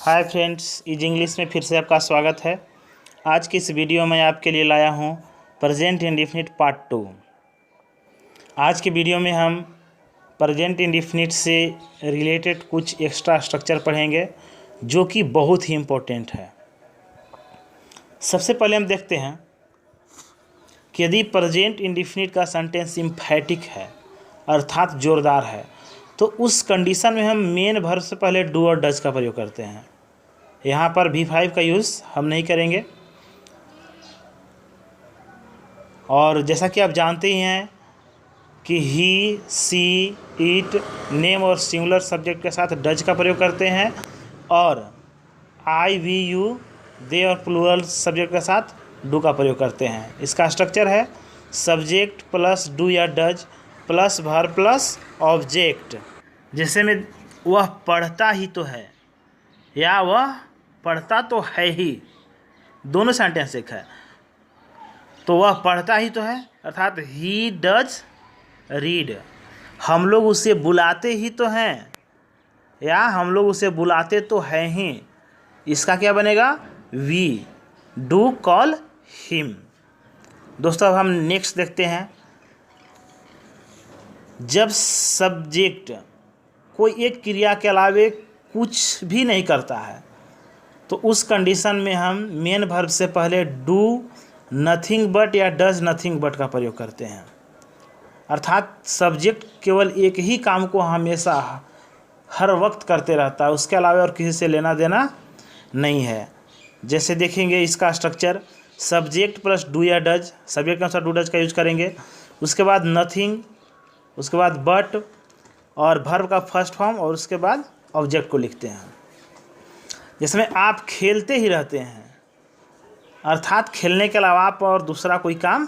Hi friends, is English में फिर से आपका स्वागत है। आज की इस वीडियो में आपके लिए लाया हूँ प्रेजेंट इंडेफिनिट पार्ट 2। आज के वीडियो में हम प्रेजेंट इंडेफिनिट से रिलेटेड कुछ एक्स्ट्रा स्ट्रक्चर पढ़ेंगे जो कि बहुत ही इम्पोर्टेंट है। सबसे पहले हम देखते हैं कि यदि प्रेजेंट इंडेफिनिट का सेंटेंस एम्फैटिक है अर्थात जोरदार है तो उस कंडीशन में हम मेन वर्ब से पहले डू और डज का प्रयोग करते हैं। यहाँ पर V5 का यूज़ हम नहीं करेंगे। और जैसा कि आप जानते ही हैं कि ही, सी, इट नेम और सिंगुलर सब्जेक्ट के साथ डज का प्रयोग करते हैं और आई, वी, यू, दे और प्लूरल सब्जेक्ट के साथ डू का प्रयोग करते हैं। इसका स्ट्रक्चर है सब्जेक्ट प्लस डू या does plus verb plus object. जैसे में वह पढ़ता ही तो है या वह पढ़ता तो है ही, दोनों सेंटेंस एक है। तो वह पढ़ता ही तो है अर्थात ही डज रीड। हम लोग उसे बुलाते ही तो हैं या हम लोग उसे बुलाते तो हैं ही, इसका क्या बनेगा? We do call him. दोस्तों अब हम नेक्स्ट देखते हैं। जब सब्जेक्ट कोई एक क्रिया के अलावे कुछ भी नहीं करता है तो उस कंडीशन में हम मेन वर्ब से पहले डू नथिंग बट या डज नथिंग बट का प्रयोग करते हैं। अर्थात सब्जेक्ट केवल एक ही काम को हमेशा हर वक्त करते रहता है, उसके अलावा और किसी से लेना देना नहीं है। जैसे देखेंगे इसका स्ट्रक्चर सब्जेक्ट प्लस डू या डज, सब्जेक्ट के अनुसार डू डज का यूज करेंगे, उसके बाद नथिंग, उसके बाद बट और वर्ब का फर्स्ट फॉर्म और उसके बाद ऑब्जेक्ट को लिखते हैं। जिसमें आप खेलते ही रहते हैं अर्थात खेलने के अलावा आप और दूसरा कोई काम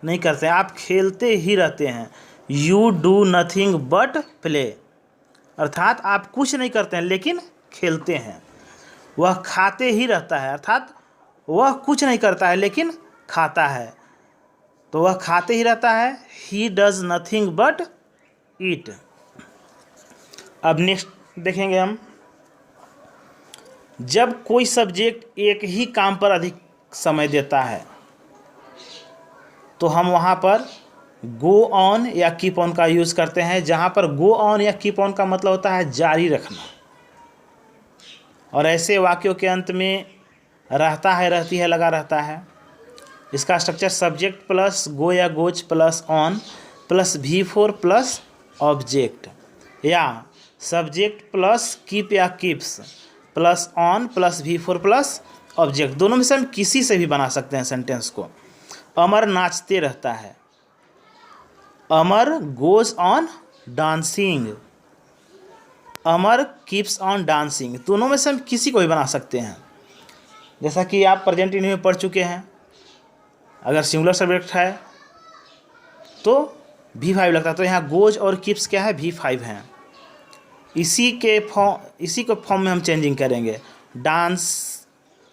नहीं करते हैं, आप खेलते ही रहते हैं। You do nothing but play अर्थात आप कुछ नहीं करते हैं लेकिन खेलते हैं। वह खाते ही रहता है अर्थात वह कुछ नहीं करता है लेकिन खाता है, तो वह खाते ही रहता है। ही डज नथिंग बट ईट। अब नेक्स्ट देखेंगे हम। जब कोई सब्जेक्ट एक ही काम पर अधिक समय देता है तो हम वहाँ पर गो ऑन या कीप ऑन का यूज़ करते हैं, जहाँ पर गो ऑन या कीप ऑन का मतलब होता है जारी रखना। और ऐसे वाक्यों के अंत में रहता है, रहती है लगा रहता है। इसका स्ट्रक्चर सब्जेक्ट प्लस गो या goes plus on plus V4 plus object, या सब्जेक्ट प्लस कीप या keeps plus on plus V4 plus object. दोनों में से हम किसी से भी बना सकते हैं सेंटेंस को। अमर नाचते रहता है, Amar goes on dancing, Amar keeps on dancing. दोनों में से हम किसी को भी बना सकते हैं। जैसा कि आप प्रेजेंट इंडेफिनिट में पढ़ चुके हैं, अगर सिंगुलर सब्जेक्ट है तो V5 लगता है, तो यहाँ गोज और कीप्स क्या है? V5 हैं। इसी के फॉर्म में हम चेंजिंग करेंगे। डांस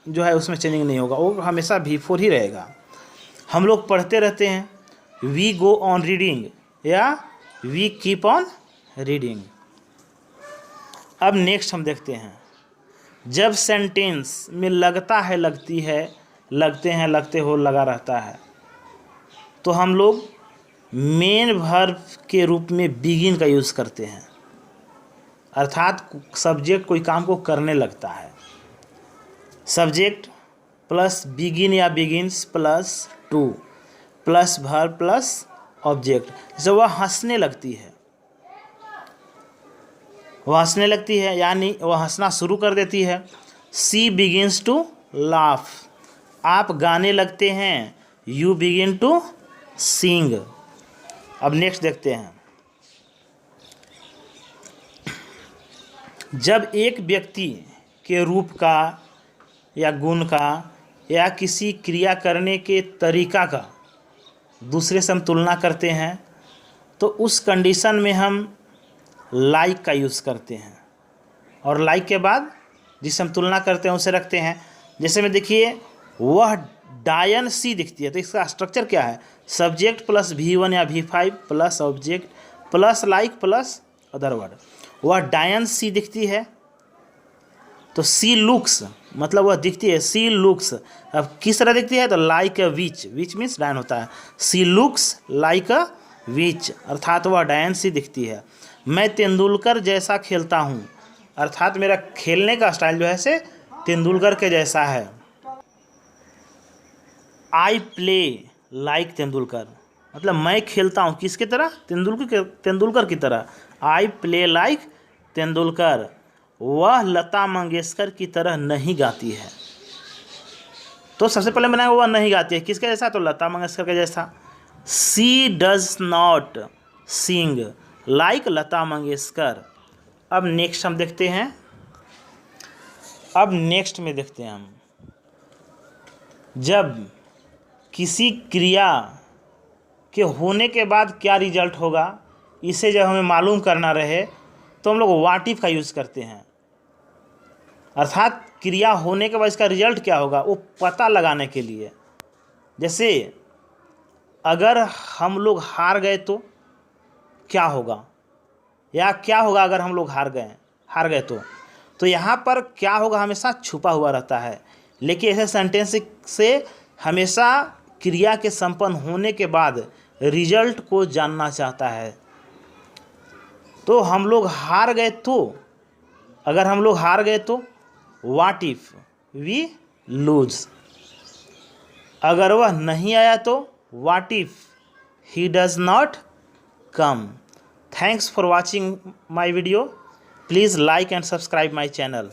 जो है उसमें चेंजिंग नहीं होगा, वो हमेशा V4 ही रहेगा। हम लोग पढ़ते रहते हैं, वी गो ऑन रीडिंग या वी कीप ऑन रीडिंग। अब नेक्स्ट हम देखते हैं, जब सेंटेंस में लगता है, लगती है, लगते हैं, लगते हो लगा रहता है तो हम लोग मेन वर्ब के रूप में बिगिन का यूज़ करते हैं। अर्थात सब्जेक्ट कोई काम को करने लगता है। सब्जेक्ट प्लस बिगिन या begins plus two plus verb plus object. जैसे वह हंसने लगती है, वह हंसने लगती है यानी वह हंसना शुरू कर देती है। सी बिगिन्स टू लाफ। आप गाने लगते हैं, यू बिगिन टू सिंग। अब नेक्स्ट देखते हैं। जब एक व्यक्ति के रूप का या गुण का या किसी क्रिया करने के तरीका का दूसरे से हम तुलना करते हैं तो उस कंडीशन में हम लाइक का यूज़ करते हैं और लाइक के बाद जिससे हम तुलना करते हैं उसे रखते हैं। जैसे में देखिए वह डायन सी दिखती है, तो इसका स्ट्रक्चर क्या है? सब्जेक्ट प्लस V1 या V5 plus object plus like plus other word. वह डायन सी दिखती है तो सी लुक्स मतलब वह दिखती है, सी लुक्स। अब किस तरह दिखती है, तो like a which, which means डायन होता है। सी लुक्स लाइक अ विच अर्थात वह डायन सी दिखती है। मैं तेंदुलकर जैसा खेलता हूँ अर्थात मेरा खेलने का स्टाइल जो है से तेंदुलकर के जैसा है। आई प्ले लाइक तेंदुलकर मतलब मैं खेलता हूँ किसकी तरह, तेंदुलकर की तरह। I play like Tendulkar. वह लता मंगेशकर की तरह नहीं गाती है। तो सबसे पहले बनाया वह नहीं गाती है किसके जैसा, तो लता मंगेशकर के जैसा। सी does not sing like Lata Mangeshkar. अब नेक्स्ट हम देखते हैं, अब नेक्स्ट में देखते हैं हम, जब किसी क्रिया के होने के बाद क्या रिजल्ट होगा इसे जब हमें मालूम करना रहे तो हम लोग व्हाट इफ का यूज़ करते हैं। अर्थात क्रिया होने के बाद इसका रिजल्ट क्या होगा वो पता लगाने के लिए। जैसे अगर हम लोग हार गए तो क्या होगा, या क्या होगा अगर हम लोग हार गए तो यहाँ पर क्या होगा हमेशा छुपा हुआ रहता है। लेकिन ऐसे सेंटेंस से हमेशा क्रिया के संपन्न होने के बाद रिजल्ट को जानना चाहता है। तो हम लोग हार गए तो, अगर हम लोग हार गए तो व्हाट इफ वी लूज। अगर वह नहीं आया तो what if he does not come. Thanks for watching my video. Please like and subscribe my channel.